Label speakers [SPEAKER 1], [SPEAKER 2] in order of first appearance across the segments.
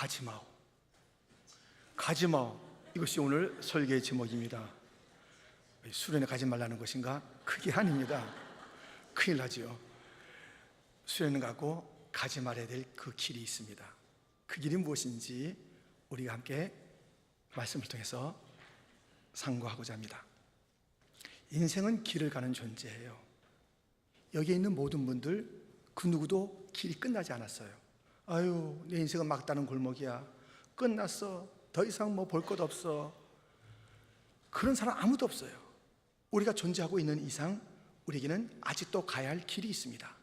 [SPEAKER 1] 가지마오. 가지마오. 이것이 오늘 설계의 제목입니다. 수련회 가지 말라는 것인가? 그게 아닙니다. 큰일 나지요. 수련회 가고 가지 말아야 될 그 길이 있습니다. 그 길이 무엇인지 우리가 함께 말씀을 통해서 상고하고자 합니다. 인생은 길을 가는 존재예요. 여기에 있는 모든 분들 그 누구도 길이 끝나지 않았어요. 아유, 내 인생은 막다른 골목이야. 끝났어. 더 이상 뭐 볼 것 없어. 그런 사람 아무도 없어요. 우리가 존재하고 있는 이상 우리에게는 아직도 가야 할 길이 있습니다.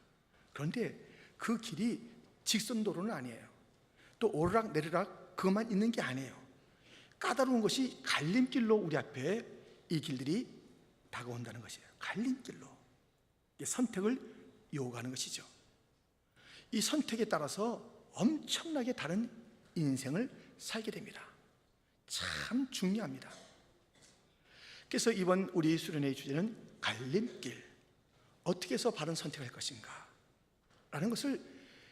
[SPEAKER 1] 그런데 그 길이 직선도로는 아니에요. 또 오르락 내리락 그것만 있는 게 아니에요. 까다로운 것이 갈림길로 우리 앞에 이 길들이 다가온다는 것이에요. 갈림길로 선택을 요구하는 것이죠. 이 선택에 따라서 엄청나게 다른 인생을 살게 됩니다. 참 중요합니다. 그래서 이번 우리 수련회의 주제는 갈림길, 어떻게 해서 바른 선택을 할 것인가 라는 것을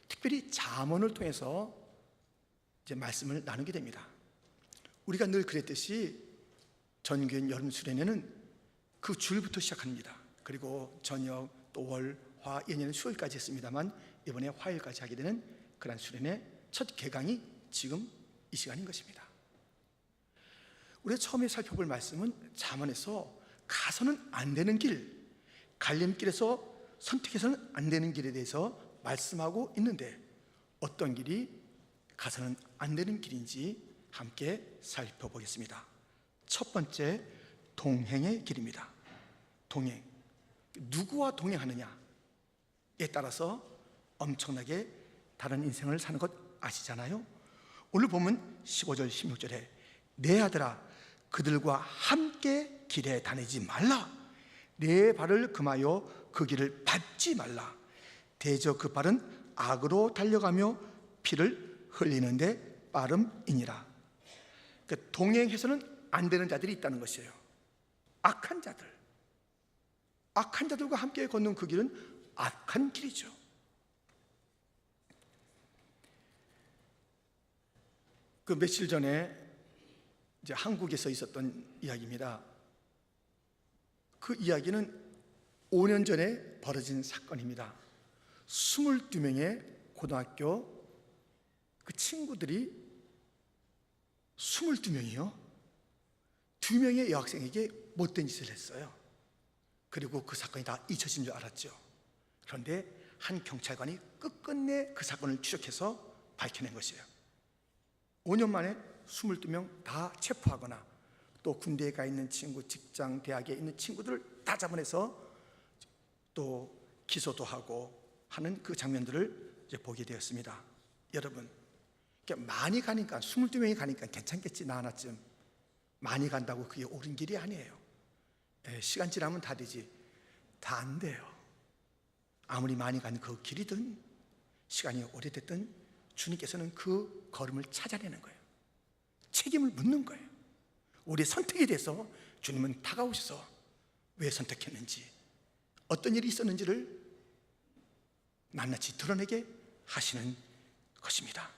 [SPEAKER 1] 특별히 잠언을 통해서 이제 말씀을 나누게 됩니다. 우리가 늘 그랬듯이 전교인 여름 수련회는 그 줄부터 시작합니다. 그리고 저녁 또 월, 화, 예년은 수요일까지 했습니다만 이번에 화요일까지 하게 되는 그런 수련회 첫 개강이 지금 이 시간인 것입니다. 우리가 처음에 살펴볼 말씀은 잠언에서 가서는 안 되는 길, 갈림길에서 선택해서는 안 되는 길에 대해서 말씀하고 있는데 어떤 길이 가서는 안 되는 길인지 함께 살펴보겠습니다. 첫 번째, 동행의 길입니다. 동행, 누구와 동행하느냐에 따라서 엄청나게 다른 인생을 사는 것 아시잖아요. 오늘 보면 15절 16절에 내 아들아 그들과 함께 길에 다니지 말라. 내 발을 금하여 그 길을 밟지 말라. 대저 그 발은 악으로 달려가며 피를 흘리는데 빠름이니라. 그러니까 동행해서는 안 되는 자들이 있다는 것이에요. 악한 자들, 악한 자들과 함께 걷는 그 길은 악한 길이죠. 그 며칠 전에 이제 한국에서 있었던 이야기입니다. 그 이야기는 5년 전에 벌어진 사건입니다. 22명의 고등학교 그 친구들이 22명이요. 2명의 여학생에게 못된 짓을 했어요. 그리고 그 사건이 다 잊혀진 줄 알았죠. 그런데 한 경찰관이 끝끝내 그 사건을 추적해서 밝혀낸 것이에요. 5년 만에 22명 다 체포하거나 또 군대에 가 있는 친구, 직장, 대학에 있는 친구들을 다 잡아내서 또 기소도 하고 하는 그 장면들을 이제 보게 되었습니다. 여러분, 많이 가니까 22명이 가니까 괜찮겠지 나 하나쯤. 많이 간다고 그게 옳은 길이 아니에요. 시간 지나면 다 되지. 다 안 돼요. 아무리 많이 간 그 길이든 시간이 오래됐든 주님께서는 그 걸음을 찾아내는 거예요. 책임을 묻는 거예요. 우리의 선택에 대해서 주님은 다가오셔서 왜 선택했는지, 어떤 일이 있었는지를 낱낱이 드러내게 하시는 것입니다.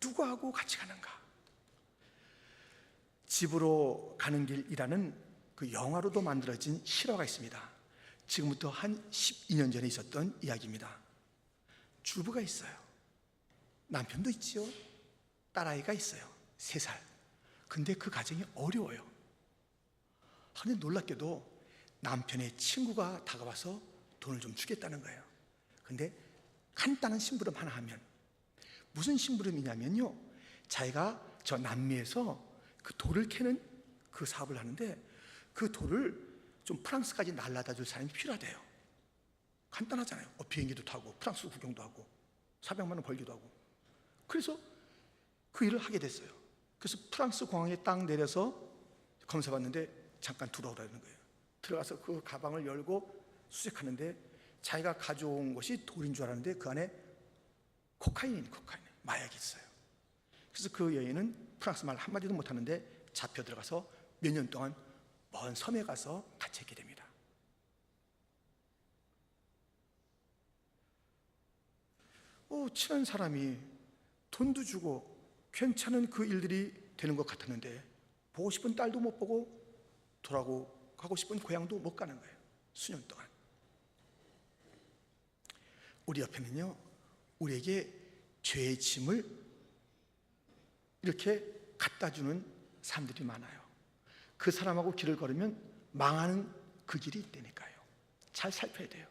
[SPEAKER 1] 누구하고 같이 가는가? 집으로 가는 길이라는 그 영화로도 만들어진 실화가 있습니다. 지금부터 한 12년 전에 있었던 이야기입니다. 주부가 있어요. 남편도 있지요. 딸아이가 있어요. 3살. 근데 그 가정이 어려워요. 그런데 놀랍게도 남편의 친구가 다가와서 돈을 좀 주겠다는 거예요. 근데 간단한 심부름 하나 하면, 무슨 심부름이냐면요, 자기가 저 남미에서 그 돌을 캐는 그 사업을 하는데 그 돌을 좀 프랑스까지 날라다 줄 사람이 필요하대요. 간단하잖아요. 비행기도 타고 프랑스 구경도 하고 400만 원 벌기도 하고. 그래서 그 일을 하게 됐어요. 그래서 프랑스 공항에 딱 내려서 검사받는데 잠깐 들어오라는 거예요. 들어가서 그 가방을 열고 수색하는데 자기가 가져온 것이 돌인 줄 알았는데 그 안에 코카인, 마약이 있어요. 그래서 그 여인은 프랑스 말 한마디도 못하는데 잡혀 들어가서 몇 년 동안 먼 섬에 가서 같이 있게 됩니다. 친한 사람이 돈도 주고 괜찮은 그 일들이 되는 것 같았는데 보고 싶은 딸도 못 보고 돌아가고 가고 싶은 고향도 못 가는 거예요. 수년 동안. 우리 옆에는요, 우리에게 죄의 짐을 이렇게 갖다 주는 사람들이 많아요. 그 사람하고 길을 걸으면 망하는 그 길이 있다니까요. 잘 살펴야 돼요.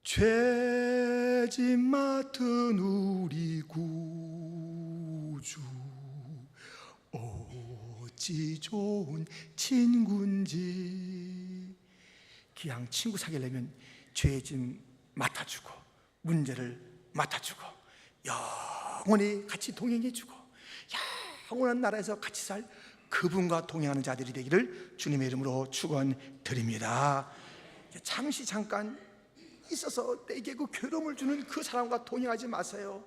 [SPEAKER 1] 죄짐 맡은 우리 구주, 어찌 좋은 친구인지. 그냥 친구 사귀려면 죄짐 맡아주고 문제를 맡아주고 영원히 같이 동행해주고 영원한 나라에서 같이 살 그분과 동행하는 자들이 되기를 주님의 이름으로 축원드립니다. 잠시 잠깐 있어서 내게 그 괴로움을 주는 그 사람과 동행하지 마세요.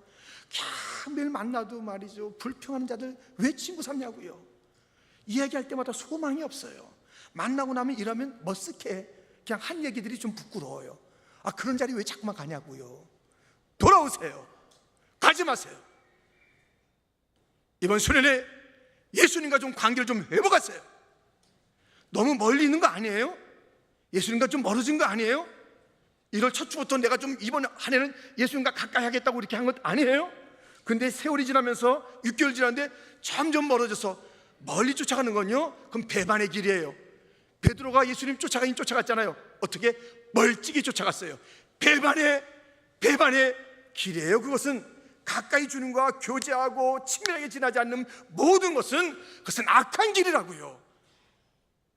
[SPEAKER 1] 그냥 매일 만나도 말이죠, 불평하는 자들 왜 친구 삼냐고요. 이야기할 때마다 소망이 없어요. 만나고 나면 이러면 머쓱해. 그냥 한 얘기들이 좀 부끄러워요. 그런 자리 왜 자꾸만 가냐고요. 돌아오세요. 가지 마세요. 이번 수련회 예수님과 좀 관계를 좀 회복하세요. 너무 멀리 있는 거 아니에요? 예수님과 좀 멀어진 거 아니에요? 1월 첫 주부터 내가 좀 이번 한 해는 예수님과 가까이 하겠다고 이렇게 한 것 아니에요? 근데 세월이 지나면서 6개월 지났는데 점점 멀어져서 멀리 쫓아가는 건요, 그럼 배반의 길이에요. 베드로가 예수님 쫓아가긴 쫓아갔잖아요. 어떻게? 멀찍이 쫓아갔어요. 배반의 길이에요. 그것은 가까이 주님과 교제하고 친밀하게 지나지 않는 모든 것은 그것은 악한 길이라고요.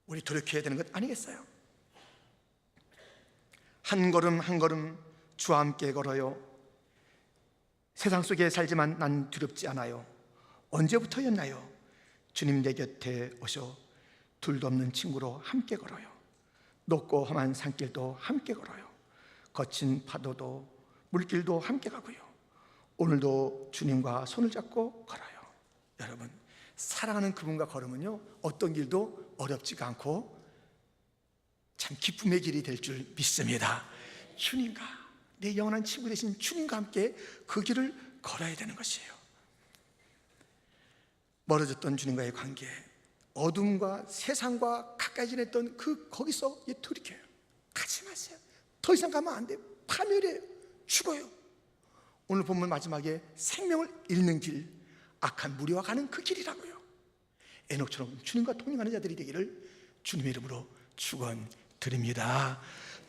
[SPEAKER 1] 우리 돌이켜야 되는 것 아니겠어요? 한 걸음 한 걸음 주와 함께 걸어요. 세상 속에 살지만 난 두렵지 않아요. 언제부터였나요? 주님 내 곁에 오셔 둘도 없는 친구로 함께 걸어요. 높고 험한 산길도 함께 걸어요. 거친 파도도 물길도 함께 가고요. 오늘도 주님과 손을 잡고 걸어요. 여러분, 사랑하는 그분과 걸으면요, 어떤 길도 어렵지가 않고 참 기쁨의 길이 될 줄 믿습니다. 주님과, 내 영원한 친구 되신 주님과 함께 그 길을 걸어야 되는 것이에요. 멀어졌던 주님과의 관계, 어둠과 세상과 가까이 지냈던 거기서 돌이켜요. 가지 마세요. 더 이상 가면 안 돼요. 파멸이에요. 죽어요. 오늘 본문 마지막에 생명을 잃는 길, 악한 무리와 가는 그 길이라고요. 에녹처럼 주님과 동행하는 자들이 되기를 주님의 이름으로 축원드립니다.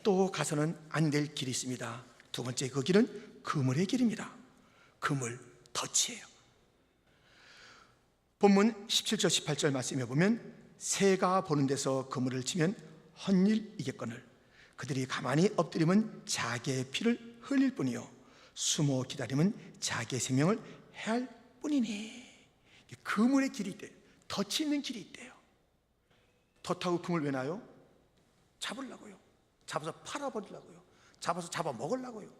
[SPEAKER 1] 또 가서는 안 될 길이 있습니다. 두 번째, 그 길은 그물의 길입니다. 그물, 덫이에요. 본문 17절 18절 말씀에 보면 새가 보는 데서 그물을 치면 헛일이겠거늘 그들이 가만히 엎드리면 자기의 피를 흘릴 뿐이요 숨어 기다리면 자기의 생명을 해할 뿐이니. 그물의 길이 있대요. 덫이 있는 길이 있대요. 덫하고 그물 왜 놔요? 잡으려고요. 잡아서 팔아버리려고요. 잡아서 잡아먹으려고요.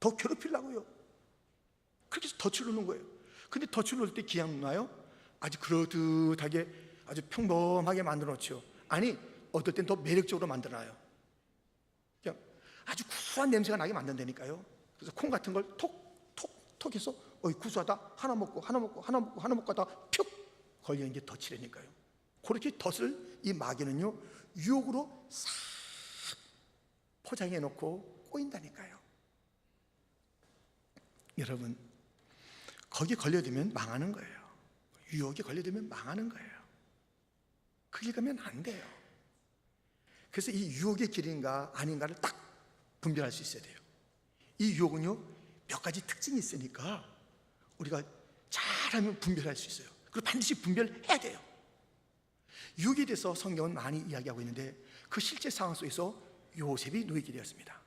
[SPEAKER 1] 더 괴롭히려고요. 그렇게 해서 덫을 놓는 거예요. 근데 덫을 놓을 때 기왕 놔요? 아주 그러듯하게 아주 평범하게 만들어 놓죠. 아니, 어떨 땐 더 매력적으로 만들어놔요. 그냥 아주 구수한 냄새가 나게 만든다니까요. 그래서 콩 같은 걸 톡 해서 구수하다, 하나 먹고 하다 푹 걸리는 게 덫이라니까요. 그렇게 덫을 이 마귀는요, 유혹으로 싹 포장해 놓고 꼬인다니까요. 여러분, 거기에 걸려들면 망하는 거예요. 유혹에 걸려들면 망하는 거예요. 그 길 가면 안 돼요. 그래서 이 유혹의 길인가 아닌가를 딱 분별할 수 있어야 돼요. 이 유혹은요, 몇 가지 특징이 있으니까 우리가 잘하면 분별할 수 있어요. 그리고 반드시 분별해야 돼요. 유혹에 대해서 성경은 많이 이야기하고 있는데 그 실제 상황 속에서 요셉이 누이게 되었습니다.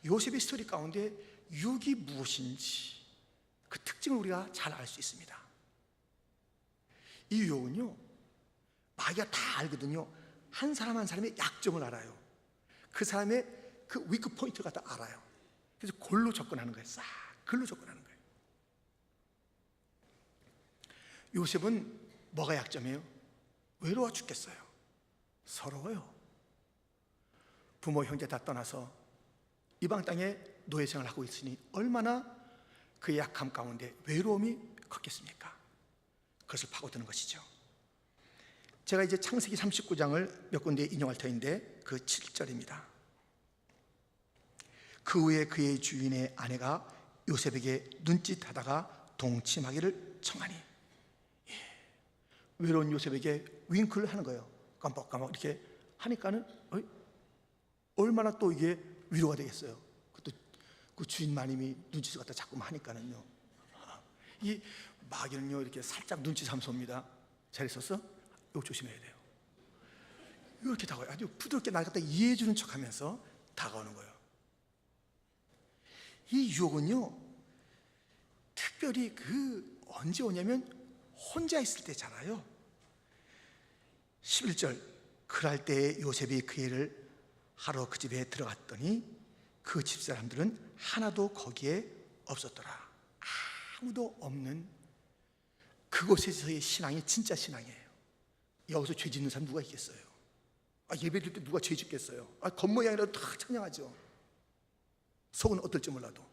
[SPEAKER 1] 요셉의 스토리 가운데 유혹이 무엇인지 그 특징을 우리가 잘 알 수 있습니다. 이 유혹은요, 마귀가 다 알거든요. 한 사람 한 사람의 약점을 알아요. 그 사람의 그 위크 포인트가 다 알아요. 그래서 골로 접근하는 거예요. 싹 글로 접근하는 거예요. 요셉은 뭐가 약점이에요? 외로워 죽겠어요. 서러워요. 부모 형제 다 떠나서 이방 땅에 노예 생활을 하고 있으니 얼마나 그의 약함 가운데 외로움이 컸겠습니까? 그것을 파고드는 것이죠. 제가 이제 창세기 39장을 몇 군데 인용할 터인데 그 7절입니다. 그 후에 그의 주인의 아내가 요셉에게 눈짓하다가 동침하기를 청하니, 외로운 요셉에게 윙크를 하는 거예요. 깜빡깜빡 이렇게 하니까는 얼마나 또 이게 위로가 되겠어요. 그것도 그 주인 마님이 눈짓을 갖다 자꾸만 하니까는요. 이 마귀는요 이렇게 살짝 눈짓하면서 옵니다. 잘 있었어? 이거 조심해야 돼요. 이렇게 다가와요. 아주 부드럽게 날 갖다 이해해주는 척하면서 다가오는 거예요. 이 유혹은요 특별히 언제 오냐면 혼자 있을 때잖아요. 11절, 그럴 때 요셉이 그 애를 하러 그 집에 들어갔더니 그 집사람들은 하나도 거기에 없었더라. 아무도 없는 그곳에서의 신앙이 진짜 신앙이에요. 여기서 죄 짓는 사람 누가 있겠어요? 예배드릴 때 누가 죄 짓겠어요? 겉모양이라도 다 찬양하죠. 속은 어떨지 몰라도.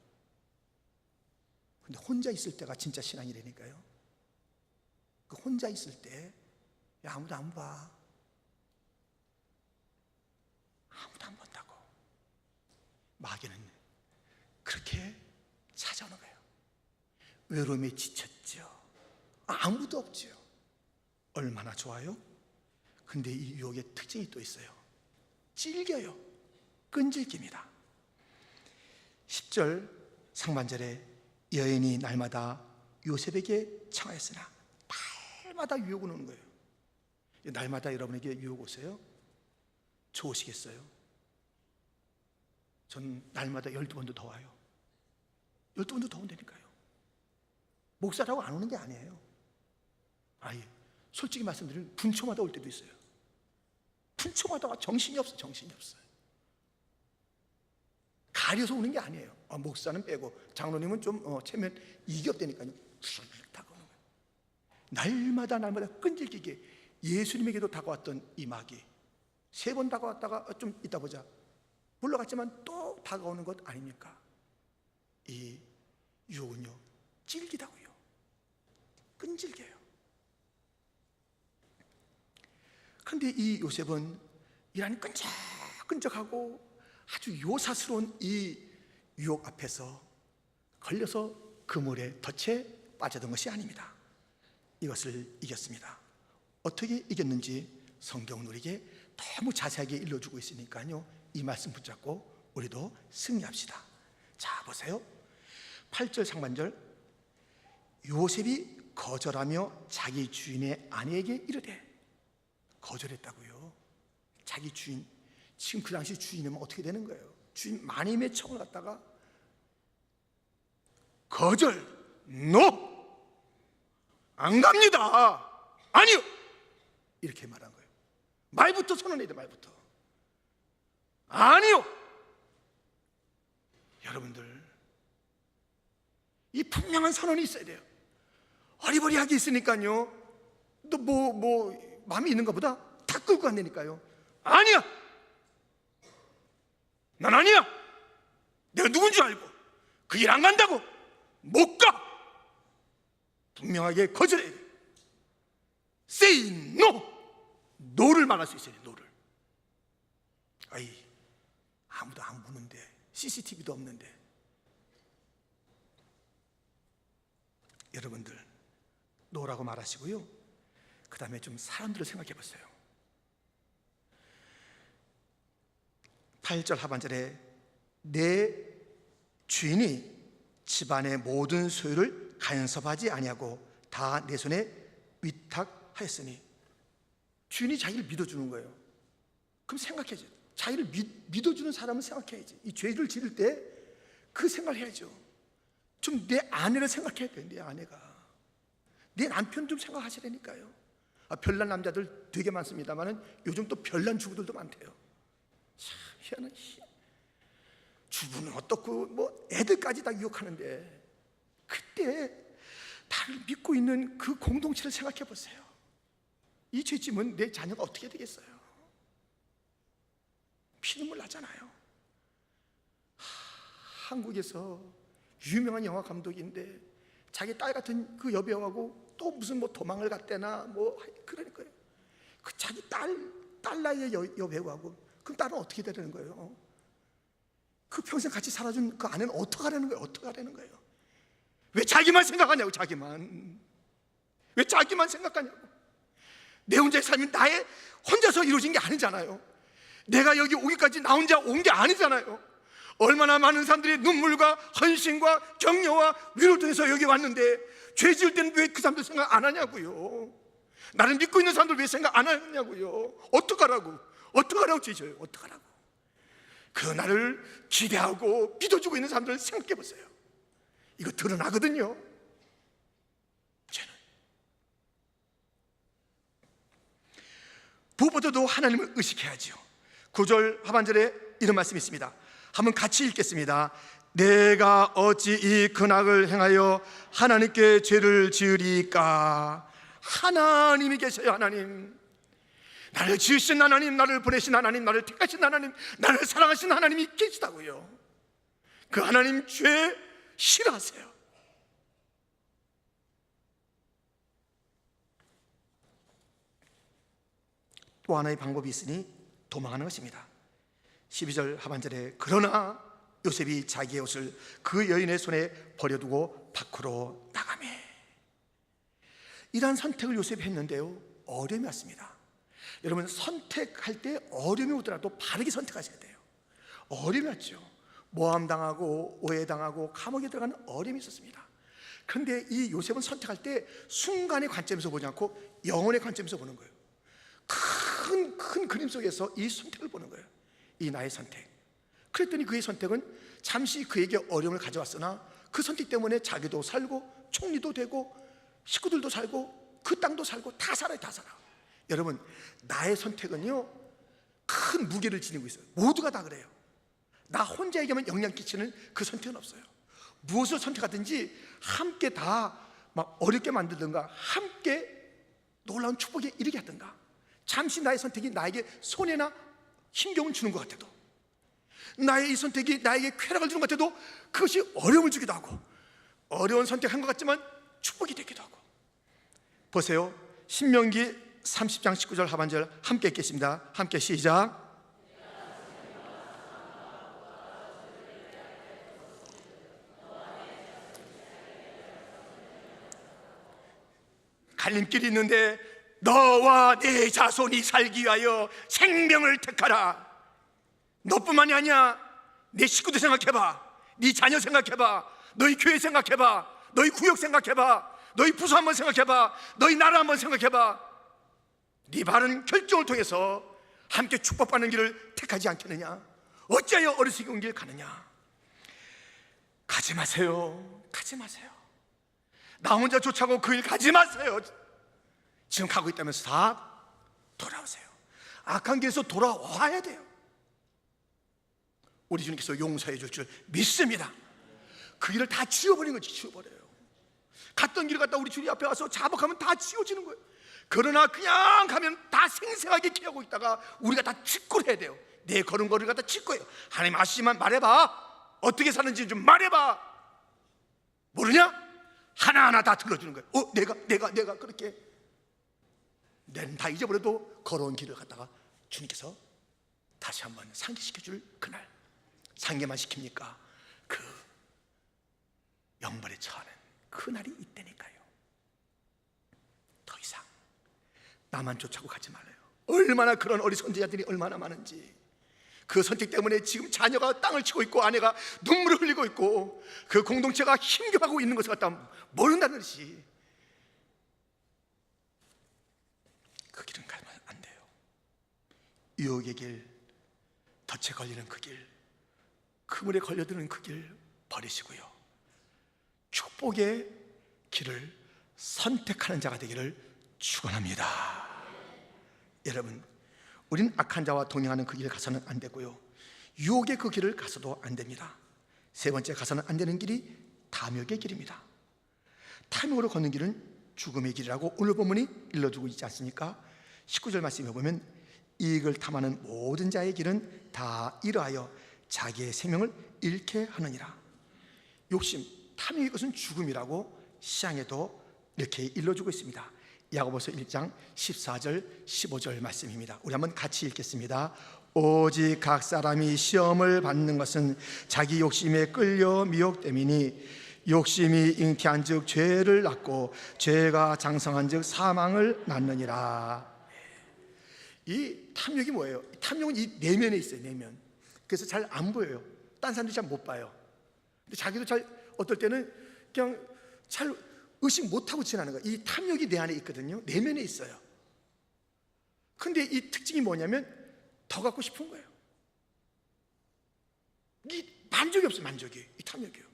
[SPEAKER 1] 근데 혼자 있을 때가 진짜 신앙이라니까요. 그 혼자 있을 때 아무도 안 봐. 아무도 안 본다고. 마귀는 그렇게 찾아오는 거예요. 외로움에 지쳤죠. 아무도 없죠. 얼마나 좋아요? 근데 이 유혹의 특징이 또 있어요. 찔겨요. 끈질깁니다. 10절 상반절에 여인이 날마다 요셉에게 청하였으나, 날마다 유혹은 오는 거예요. 날마다 여러분에게 유혹 오세요? 좋으시겠어요? 전 날마다 12번도 더 와요. 12번도 더 온다니까요. 목사라고 안 오는 게 아니에요. 솔직히 말씀드리면 분초마다 올 때도 있어요. 분초마다가 정신이 없어요. 가려서 오는 게 아니에요. 목사는 빼고 장로님은 좀 체면 이겼다니까요. 다가오는 거예요. 날마다 끈질기게 예수님에게도 다가왔던 이 마귀, 3번 다가왔다가 좀 이따 보자 물러갔지만 또 다가오는 것 아닙니까? 이 유혹은요 찔기다고요. 끈질겨요. 그런데 이 요셉은 이런 끈적끈적하고 아주 요사스러운 이 유혹 앞에서 걸려서 그물에 덫에 빠졌던 것이 아닙니다. 이것을 이겼습니다. 어떻게 이겼는지 성경은 우리에게 너무 자세하게 일러주고 있으니까요, 이 말씀 붙잡고 우리도 승리합시다. 자, 보세요. 8절 상반절, 요셉이 거절하며 자기 주인의 아내에게 이르되, 거절했다고요. 자기 주인, 지금 그 당시 주인이면 어떻게 되는 거예요? 주인 마님의 청을 갖다가 거절, NO! 안 갑니다. 아니요! 이렇게 말한 거예요. 말부터 선언해야 돼. 말부터. 아니요! 여러분들, 이 분명한 선언이 있어야 돼요. 어리버리하게 있으니까요, 또 마음이 있는가 보다 다 끌고 간다니까요. 아니야! 난 아니야! 내가 누군 줄 알고 그 길 안 간다고! 못 가! 분명하게 거절해야 돼. Say no! 노를 말할 수 있어야 돼. 노를. 아무도 안 보는데, CCTV도 없는데. 여러분들, 노라고 말하시고요, 그 다음에 좀 사람들을 생각해 보세요. 8절 하반절에 내 주인이 집안의 모든 소유를 간섭하지 아니하고 다 내 손에 위탁하였으니, 주인이 자기를 믿어주는 거예요. 그럼 생각해야죠. 자기를 믿어주는 사람은 생각해야지. 이 죄를 지을 때 그 생각을 해야죠. 좀 내 아내를 생각해야 돼요. 내 아내가, 내 남편 좀 생각하시라니까요. 별난 남자들 되게 많습니다만 요즘 또 별난 주부들도 많대요. 참 희한한. 주부는 어떻고 애들까지 다 유혹하는데, 그때 나를 믿고 있는 그 공동체를 생각해 보세요. 이 죄짐은 내 자녀가 어떻게 되겠어요? 피눈물 나잖아요. 한국에서 유명한 영화 감독인데 자기 딸 같은 그 여배우하고 또 무슨 뭐 도망을 갔대나 뭐 그러는 거예요. 그 자기 딸 나이의 여배우하고 그럼 딸은 어떻게 되는 거예요? 그 평생 같이 살아준 그 아내는 어떻게 하려는 거예요? 어떻게 하려는 거예요? 왜 자기만 생각하냐고. 자기만. 왜 자기만 생각하냐고. 내 혼자의 삶이 나의 혼자서 이루어진 게 아니잖아요. 내가 여기 오기까지 나 혼자 온 게 아니잖아요. 얼마나 많은 사람들이 눈물과 헌신과 격려와 위로를 통해서 여기 왔는데 죄 지을 때는 왜 그 사람들 생각 안 하냐고요. 나를 믿고 있는 사람들 왜 생각 안 하냐고요. 어떡하라고. 어떡하라고 지져요. 어떡하라고. 그 나를 기대하고 믿어주고 있는 사람들을 생각해 보세요. 이거 드러나거든요. 죄는 무엇보다도 하나님을 의식해야죠. 9절 하반절에 이런 말씀이 있습니다. 한번 같이 읽겠습니다. 내가 어찌 이 근악을 행하여 하나님께 죄를 지으리까. 하나님이 계셔요. 하나님. 나를 지으신 하나님, 나를 보내신 하나님, 나를 택하신 하나님, 나를 사랑하신 하나님이 계시다고요. 그 하나님 죄 싫어하세요. 또 하나의 방법이 있으니 도망하는 것입니다. 12절 하반절에 그러나 요셉이 자기의 옷을 그 여인의 손에 버려두고 밖으로 나가매. 이러한 선택을 요셉이 했는데요, 어려움이 왔습니다. 여러분, 선택할 때 어려움이 오더라도 바르게 선택하셔야 돼요. 어려움이 왔죠. 모함당하고 오해당하고 감옥에 들어가는 어려움이 있었습니다. 그런데 이 요셉은 선택할 때 순간의 관점에서 보지 않고 영혼의 관점에서 보는 거예요. 큰 그림 속에서 이 선택을 보는 거예요. 이 나의 선택. 그랬더니 그의 선택은 잠시 그에게 어려움을 가져왔으나 그 선택 때문에 자기도 살고 총리도 되고 식구들도 살고 그 땅도 살고 다 살아요. 다 살아. 여러분, 나의 선택은요 큰 무게를 지니고 있어요. 모두가 다 그래요. 나 혼자에게만 영향 끼치는 그 선택은 없어요. 무엇을 선택하든지 함께 다 막 어렵게 만들든가 함께 놀라운 축복에 이르게 하든가. 잠시 나의 선택이 나에게 손해나 힘겨움을 주는 것 같아도, 나의 이 선택이 나에게 쾌락을 주는 것 같아도 그것이 어려움을 주기도 하고, 어려운 선택한 것 같지만 축복이 되기도 하고. 보세요, 신명기 30장 19절 하반절 함께 읽겠습니다. 함께 시작. 갈림길이 있는데 너와 내 자손이 살기 위하여 생명을 택하라. 너뿐만이 아니야. 내 식구도 생각해봐. 네 자녀 생각해봐. 너희 교회 생각해봐. 너희 구역 생각해봐. 너희 부서 한번 생각해봐. 너희 나라 한번 생각해봐. 네 바른 결정을 통해서 함께 축복받는 길을 택하지 않겠느냐. 어찌하여 어리석이 온 길 가느냐. 가지 마세요. 가지 마세요. 나 혼자 쫓아가고 그 일 가지 마세요. 지금 가고 있다면서 다 돌아오세요. 악한 길에서 돌아와야 돼요. 우리 주님께서 용서해 줄 줄 믿습니다. 그 길을 다 지워버리는 거지. 지워버려요. 갔던 길을 갔다 우리 주님 앞에 와서 자복하면 다 지워지는 거예요. 그러나 그냥 가면 다 생생하게 기하고 있다가 우리가 다 직구를 해야 돼요. 내 걸은 거리를 갖다 직구해요. 하나님 아시지만 말해봐. 어떻게 사는지 좀 말해봐. 모르냐? 하나하나 다 들어주는 거예요. 내가 그렇게 내는 다 잊어버려도 걸어온 길을 갖다가 주님께서 다시 한번 상기시켜줄 그날. 상기만 시킵니까? 그 영벌에 처하는 그날이 있다니까요. 더 이상 나만 쫓아고 가지 말아요. 얼마나 그런 어리석은 자들이 얼마나 많은지. 그 선택 때문에 지금 자녀가 땅을 치고 있고 아내가 눈물을 흘리고 있고 그 공동체가 힘겨워하고 있는 것을 갖다 모른다는 듯이 그 길은 가면 안 돼요. 유혹의 길, 덫에 걸리는 그 길, 그물에 걸려드는 그 길 버리시고요, 축복의 길을 선택하는 자가 되기를 축원합니다. 여러분, 우린 악한 자와 동행하는 그 길을 가서는 안 되고요, 유혹의 그 길을 가서도 안 됩니다. 세 번째, 가서는 안 되는 길이 탐욕의 길입니다. 탐욕으로 걷는 길은 죽음의 길이라고 오늘 본문이 일러주고 있지 않습니까? 19절 말씀에 보면 이익을 탐하는 모든 자의 길은 다 이러하여 자기의 생명을 잃게 하느니라. 욕심, 탐욕의 것은 죽음이라고 시장에도 이렇게 일러주고 있습니다. 야고보서 1장 14절 15절 말씀입니다. 우리 한번 같이 읽겠습니다. 오직 각 사람이 시험을 받는 것은 자기 욕심에 끌려 미혹됨이니 욕심이 잉태한 즉 죄를 낳고 죄가 장성한 즉 사망을 낳느니라. 이 탐욕이 뭐예요? 탐욕은 이 내면에 있어요. 내면. 그래서 잘 안 보여요. 딴 사람들이 잘 못 봐요. 근데 자기도 잘 어떨 때는 그냥 잘 의식 못하고 지나는 거예요. 이 탐욕이 내 안에 있거든요. 내면에 있어요. 근데 이 특징이 뭐냐면 더 갖고 싶은 거예요. 이 만족이 없어요. 만족이. 이 탐욕이요.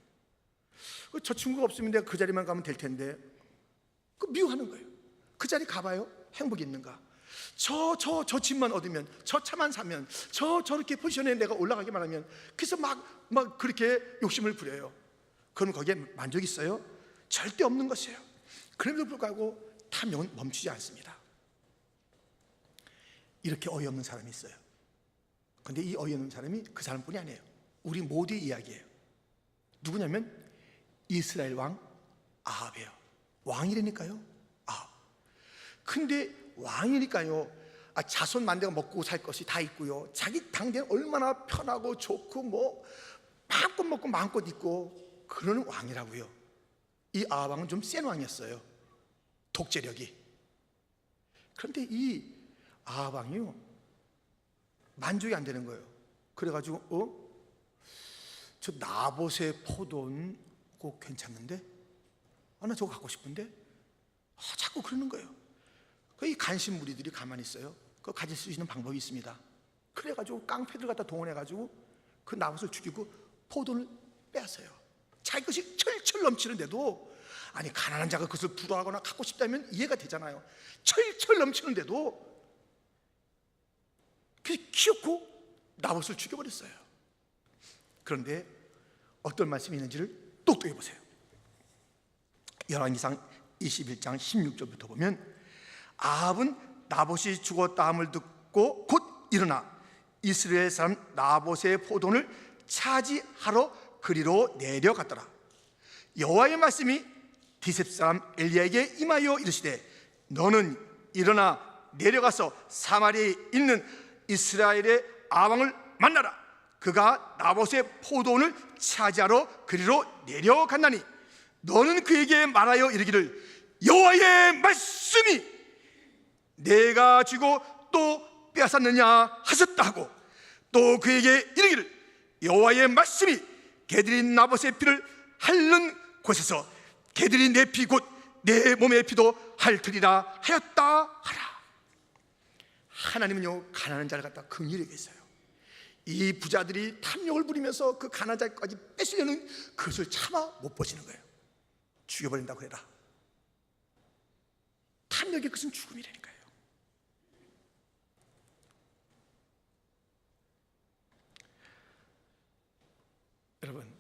[SPEAKER 1] 저 친구가 없으면 내가 그 자리만 가면 될 텐데, 그 미워하는 거예요. 그 자리 가봐요. 행복이 있는가? 저 집만 얻으면, 저 차만 사면, 저렇게 포지션에 내가 올라가기만 하면, 그래서 막 그렇게 욕심을 부려요. 그럼 거기에 만족이 있어요? 절대 없는 것이에요. 그럼에도 불구하고 탐욕은 멈추지 않습니다. 이렇게 어이없는 사람이 있어요. 근데 이 어이없는 사람이 그 사람뿐이 아니에요. 우리 모두의 이야기예요. 누구냐면 이스라엘 왕 아합이에요. 왕이라니까요. 아합. 근데 왕이니까요, 자손 만대가 먹고 살 것이 다 있고요, 자기 당대는 얼마나 편하고 좋고 뭐 마음껏 먹고 마음껏 입고 그러는 왕이라고요. 이 아합 왕은 좀 센 왕이었어요. 독재력이. 그런데 이 아합 왕이요, 만족이 안 되는 거예요. 그래가지고 저 나봇의 포도는 꼭 괜찮는데, 나 저거 갖고 싶은데, 자꾸 그러는 거예요. 이 간신 무리들이 가만히 있어요. 그거 가질 수 있는 방법이 있습니다. 그래가지고 깡패들 갖다 동원해가지고 그 나봇을 죽이고 포도를 빼앗아요. 자기 것이 철철 넘치는데도, 아니 가난한 자가 그것을 부러워하거나 갖고 싶다면 이해가 되잖아요. 철철 넘치는데도 그래서 키웠고 나봇을 죽여버렸어요. 그런데 어떤 말씀이 있는지를 똑똑히 보세요. 열왕기상 21장 16절부터 보면, 아합은 나봇이 죽었다 함을 듣고 곧 일어나 이스라엘 사람 나봇의 포도를 차지하러 그리로 내려갔더라. 여호와의 말씀이 디셉 사람 엘리야에게 임하여 이르시되, 너는 일어나 내려가서 사마리아에 있는 이스라엘의 아합을 만나라. 그가 나봇의 포도원을 차지하러 그리로 내려갔나니 너는 그에게 말하여 이르기를, 여호와의 말씀이 내가 쥐고 또 빼앗았느냐 하셨다 하고, 또 그에게 이르기를, 여호와의 말씀이 개들이 나봇의 피를 핥는 곳에서 개들이 내 피 곧 내 몸의 피도 핥으리라 하였다 하라. 하나님은요, 가난한 자를 갖다 긍휼히 여기세요. 이 부자들이 탐욕을 부리면서 그 가난한 자까지 뺏으려는 그것을 참아 못 보시는 거예요. 죽여버린다고 해라. 탐욕의 것은 죽음이라니까요. 여러분,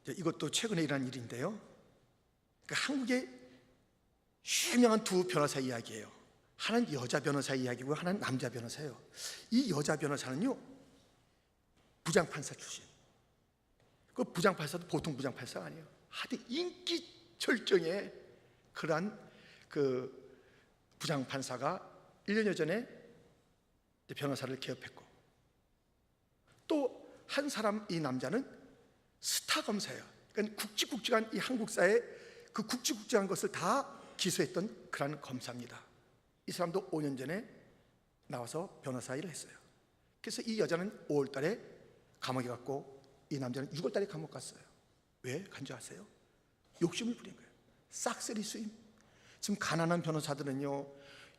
[SPEAKER 1] 이것도 최근에 일어난 일인데요, 한국의 유명한 두 변호사 이야기예요. 하나는 여자 변호사 이야기고 하나는 남자 변호사예요. 이 여자 변호사는요, 부장판사 출신. 그 부장판사도 보통 부장판사가 아니에요. 하도 인기 절정의 그러한 그 부장판사가 1년여 전에 변호사를 개업했고, 또 한 사람, 이 남자는 스타 검사예요. 그러니까 굵직굵직한 이 한국사의 그 굵직굵직한 것을 다 기소했던 그런 검사입니다. 이 사람도 5년 전에 나와서 변호사 일을 했어요. 그래서 이 여자는 5월 달에 감옥에 갔고, 이 남자는 6월 달에 감옥 갔어요. 왜 간 줄 아세요? 욕심을 부린 거예요. 싹쓸이 수임. 지금 가난한 변호사들은요,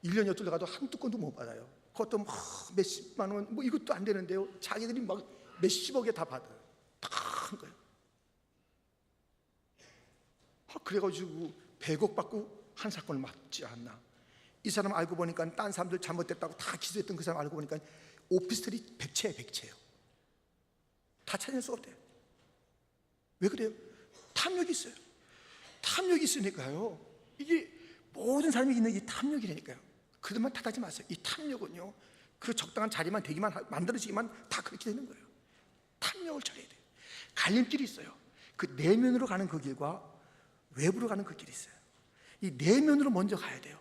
[SPEAKER 1] 1년여 뚫려가도 한두 건도 못 받아요. 그것도 뭐 몇십만 원, 뭐 이것도 안 되는데요, 자기들이 막 몇십억에 다 받아요. 다 한 거예요. 그래가지고 100억 받고 한 사건을 맞지 않나. 이 사람 알고 보니까 딴 사람들 잘못됐다고 다 기소했던 그 사람 알고 보니까 오피스텔이 100채예요. 다 찾을 수가 없대요. 왜 그래요? 탐욕이 있어요. 탐욕이 있으니까요, 이게 모든 사람이 있는 이 탐욕이라니까요. 그들만 탓하지 마세요. 이 탐욕은요, 그 적당한 자리만 되기만 만들어지기만 다 그렇게 되는 거예요. 탐욕을 처리해야 돼요. 갈림길이 있어요. 그 내면으로 가는 그 길과 외부로 가는 그 길이 있어요. 이 내면으로 먼저 가야 돼요.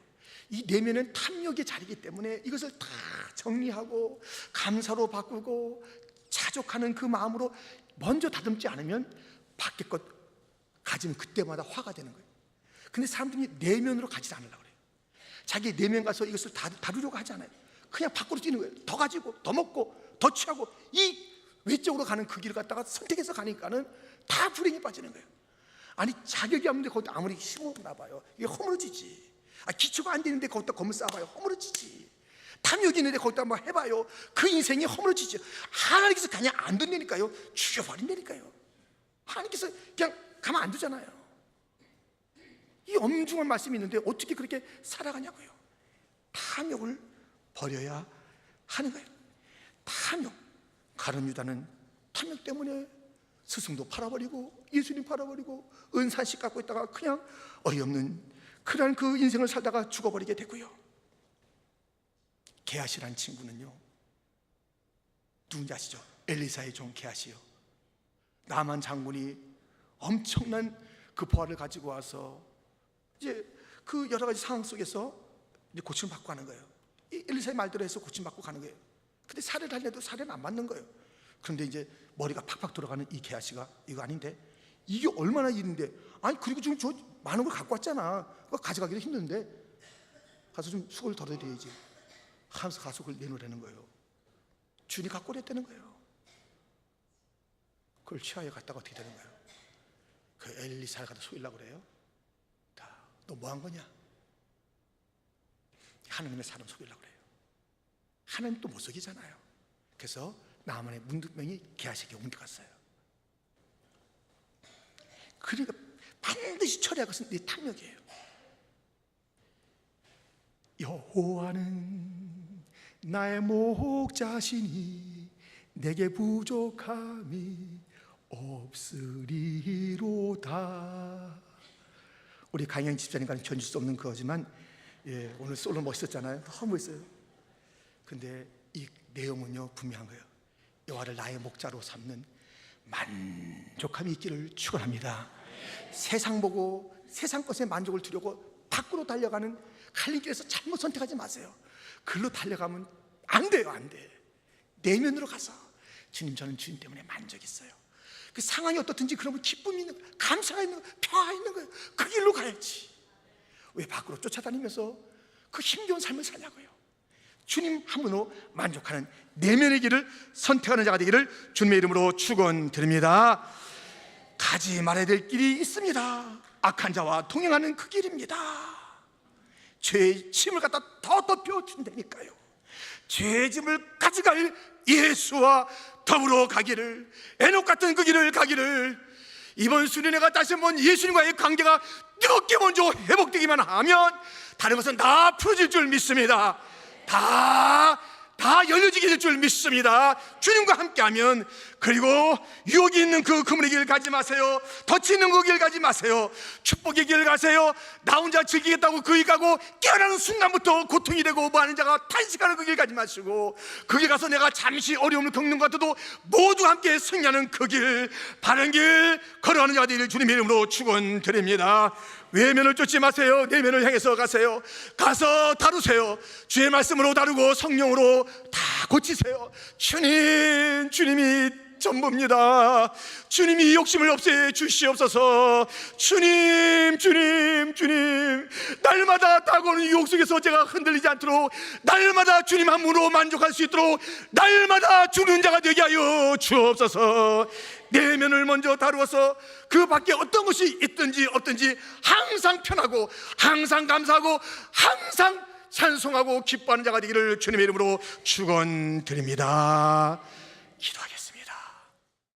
[SPEAKER 1] 이 내면은 탐욕의 자리이기 때문에 이것을 다 정리하고 감사로 바꾸고 자족하는 그 마음으로 먼저 다듬지 않으면 밖에 것 가지면 그때마다 화가 되는 거예요. 근데 사람들이 내면으로 가지 않으려고 그래요. 자기 내면 가서 이것을 다루려고 하지 않아요. 그냥 밖으로 뛰는 거예요. 더 가지고 더 먹고 더 취하고 이 외적으로 가는 그 길을 갖다가 선택해서 가니까는 다 불행에 빠지는 거예요. 아니 자격이 없는데 거기다 아무리 심어놔 봐요, 이게 허물어지지. 기초가 안 되는데 거기다 건물 쌓아봐요, 허물어지지. 탐욕이 있는데 거기다 뭐 해봐요, 그 인생이 허물어지죠. 하나님께서 그냥 안 둔다니까요. 죽여버린다니까요. 하나님께서 그냥 가만 안 두잖아요. 이 엄중한 말씀이 있는데 어떻게 그렇게 살아가냐고요. 탐욕을 버려야 하는 거예요. 탐욕. 가룟 유다는 탐욕 때문에 스승도 팔아버리고 예수님 팔아버리고 은산식 갖고 있다가 그냥 어이없는 그런 그 인생을 살다가 죽어버리게 되고요. 게하시란 친구는요, 누군지 아시죠? 엘리사의 종 게하시요. 나만 장군이 엄청난 그 보화를 가지고 와서 이제 그 여러 가지 상황 속에서 이제 고침을 받고 가는 거예요. 이 엘리사의 말대로 해서 고침받고 가는 거예요. 근데 살해를 하려도 살해는 안 맞는 거예요. 그런데 이제 머리가 팍팍 돌아가는 이 게하시가 이거 아닌데 이게 얼마나 일인데, 아니 그리고 지금 저 많은 걸 갖고 왔잖아, 그거 가져가기도 힘든데 가서 좀 수고를 덜어드려야지 하면서 가서 그걸 내놓으라는 거예요. 주인이 갖고 오랬다는 거예요. 그걸 취하에 갔다가 어떻게 되는 거예요? 그 엘리사를 갖다 속이려고 그래요. 너 뭐 한 거냐? 하나님의 사람 속이려고 그래요. 하나님 또 못 속이잖아요. 그래서 나만의 문둥병이 게하시에게 옮겨갔어요. 그러니까 반드시 처리할 것은 네 탐욕이에요. 여호와는 나의 목자시니 내게 부족함이 없으리로다. 우리 강영 집사님과는 견줄 수 없는 그거지만 오늘 솔로 멋있었잖아요. 너무 멋있어요. 근데 이 내용은요 분명한 거예요. 여호와를 나의 목자로 삼는 만족함이 있기를 축원합니다. 세상 보고 세상 것에 만족을 두려고 밖으로 달려가는 갈림길에서 잘못 선택하지 마세요. 글로 달려가면 안 돼요. 안 돼. 내면으로 가서 주님, 저는 주님 때문에 만족이 있어요. 그 상황이 어떻든지 그러면 기쁨이 있는 거예요. 감사가 있는 거예요. 평화가 있는 거예요. 그 길로 가야지. 왜 밖으로 쫓아다니면서 그 힘겨운 삶을 사냐고요. 주님 한 분으로 만족하는 내면의 길을 선택하는 자가 되기를 주님의 이름으로 축원드립니다. 가지 말아야 될 길이 있습니다. 악한 자와 동행하는 그 길입니다. 죄의 짐을 갖다 더 덮여준다니까요. 죄의 짐을 가져갈 예수와 더불어 가기를, 에녹 같은 그 길을 가기를, 이번 수련회가 다시 한번 예수님과의 관계가 뜨겁게 먼저 회복되기만 하면 다른 것은 다 풀어질 줄 믿습니다. 다 열려지게 될 줄 믿습니다. 주님과 함께하면. 그리고 유혹이 있는 그 그물의 길 가지 마세요. 덫이 있는 그 길 가지 마세요. 축복의 길 가세요. 나 혼자 즐기겠다고 그 길 가고 깨어나는 순간부터 고통이 되고 뭐하는 자가 탄식하는 그 길 가지 마시고, 그 길 가서 내가 잠시 어려움을 겪는 것 같아도 모두 함께 승리하는 그 길, 바른 길 걸어가는 자가 되기를 주님의 이름으로 축원드립니다. 외면을 쫓지 마세요. 내면을 향해서 가세요. 가서 다루세요. 주의 말씀으로 다루고 성령으로 다 고치세요. 주님이 전부입니다. 주님이 욕심을 없애 주시옵소서. 주님, 날마다 다가오는 유혹 속에서 제가 흔들리지 않도록, 날마다 주님 한 분으로 만족할 수 있도록 날마다 주는 자가 되게 하여 주옵소서. 내면을 먼저 다루어서 그 밖에 어떤 것이 있든지 없든지 항상 편하고 항상 감사하고 항상 찬송하고 기뻐하는 자가 되기를 주님의 이름으로 축원드립니다. 기도하겠습니다.